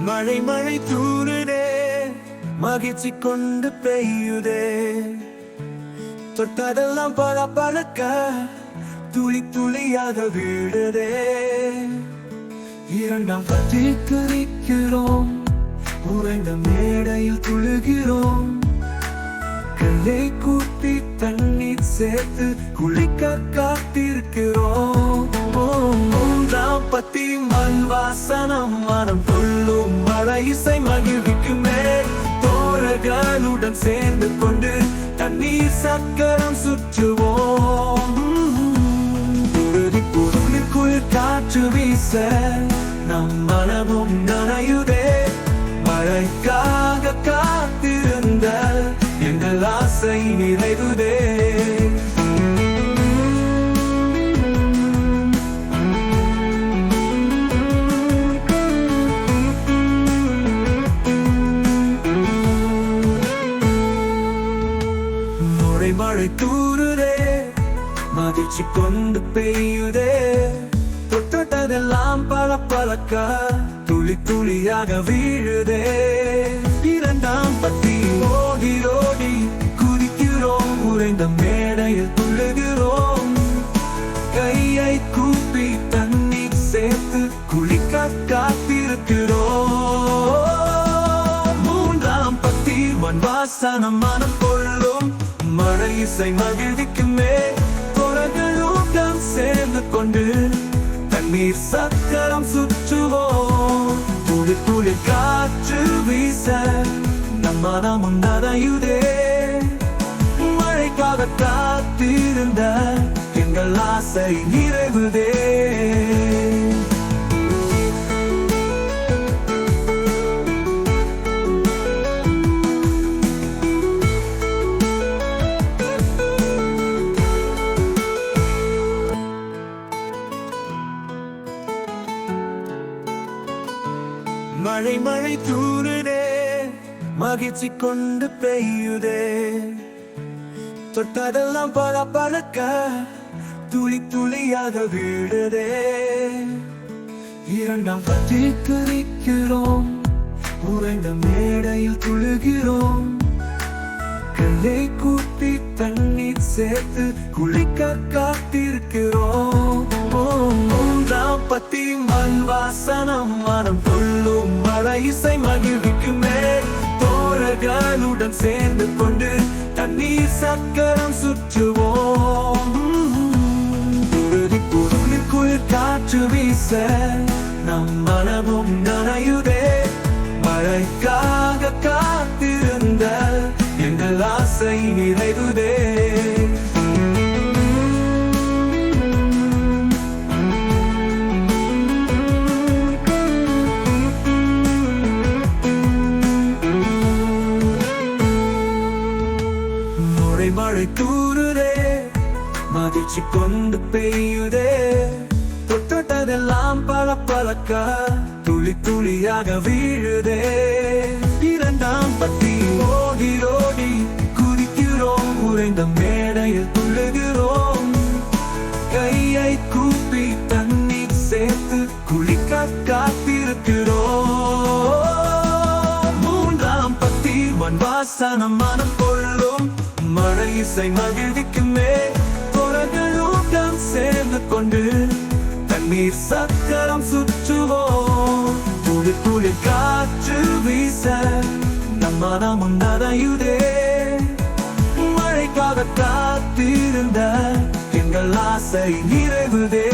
மழை மழை தூருதே, மகிழ்ச்சி கொண்டு பெய்யுதே. தொட்டதெல்லாம் பல பழக்க துளி துளியாக வீழுதே. இரண்டாம் பற்றி குறிக்கிறோம், உறைந்த மேடையில் துழுகிறோம். கல்லை கூட்டி தண்ணீர் சேர்த்து குளிக்க காத்திருக்கிறோம். மூன்றாம் பத்தி மண் வாசனம் மனம் துள்ளும் மழை இசை மகிழ்விக்குமே. தோழர்களுடன் சேர்ந்து கொண்டு தண்ணீர் சக்கரம் சுற்றுவோம். உறுதி பொருளுக்குள் காற்று வீச நம் மனமும் நனையுதே. மழைக்காக காத்திருந்த எங்கள் ஆசை நிறைவுதே. மழை தூருதே, மகிழ்ச்சி கொண்டு பெய்யுதே. தொட்டதெல்லாம் பல பழக்க துளி துளியாக வீழுதே. இரண்டாம் பத்தி ஓடி ஓடி குதிக்கிறோம், உறைந்த மேடையில் துள்ளுகிறோம். கையை கூப்பி தண்ணீர் சேர்த்து குளிக்க காத்திருக்கிறோம். மூன்றாம் பத்தி மண் வாசனம் மனம் கொள்ளும் மழை இசை மகிழ்விக்குமே. தோழர்களுடன் சேர்ந்து கொண்டு தண்ணீர் சக்கரம் சுற்றுவோம். துளி துளி காற்று வீச நம் மனமும் நனையுதே. மழைக்காக காத்திருந்த எங்கள் ஆசை நிறைவுதே. மழை மழை தூருதே, மகிழ்ச்சி கொண்டு பெய்யுதே. தொட்டதெல்லாம் பல பழக்க துளி துளியாக வீழுதே. இரண்டாம் பற்றி குறிக்கிறோம், உறைந்த மேடையில் துழுகிறோம். கல்லை கூட்டி தண்ணீர் சேர்த்து குளிக்க காத்திருக்கிறோம். மூன்றாம் பத்தி மண் வாசனம் மனம் துள்ளும் மழை இசை மகிழ்விக்குமே. தோழர்களுடன் சேர்ந்து கொண்டு தண்ணீர் சக்கரம் சுற்றுவோம். உறுதி பொருளுக்குள் காற்று வீச நம் மனமும் நனையுதே. மழைக்காக காத்திருந்த எங்கள் ஆசை நிறைவுதே. மழை தூருதே, மகிழ்ச்சி கொண்டு பெய்யுதே. தொட்டதெல்லாம் பல பழக்க துளி துளியாக வீழுதே. இரண்டாம் பத்தி ஓடி ஓடி குதிக்கிறோம், உறைந்த மேடையில் துள்ளுகிறோம். கையை கூப்பி தண்ணீர் சேர்த்து குளிக்க காத்திருக்கிறோம். மூன்றாம் பத்தி மண் வாசனம் மனம் கொள்ளும் மழை இசை மகிழ்விக்குமே. தோழர்களுடன் சேர்ந்து கொண்டு தண்ணீர் சக்கரம் சுற்றுவோம். துளி துளி காற்று வீச நம் மனமும் நனையுதே. மழைக்காக காத்திருந்த எங்கள் ஆசை நிறைவுதே.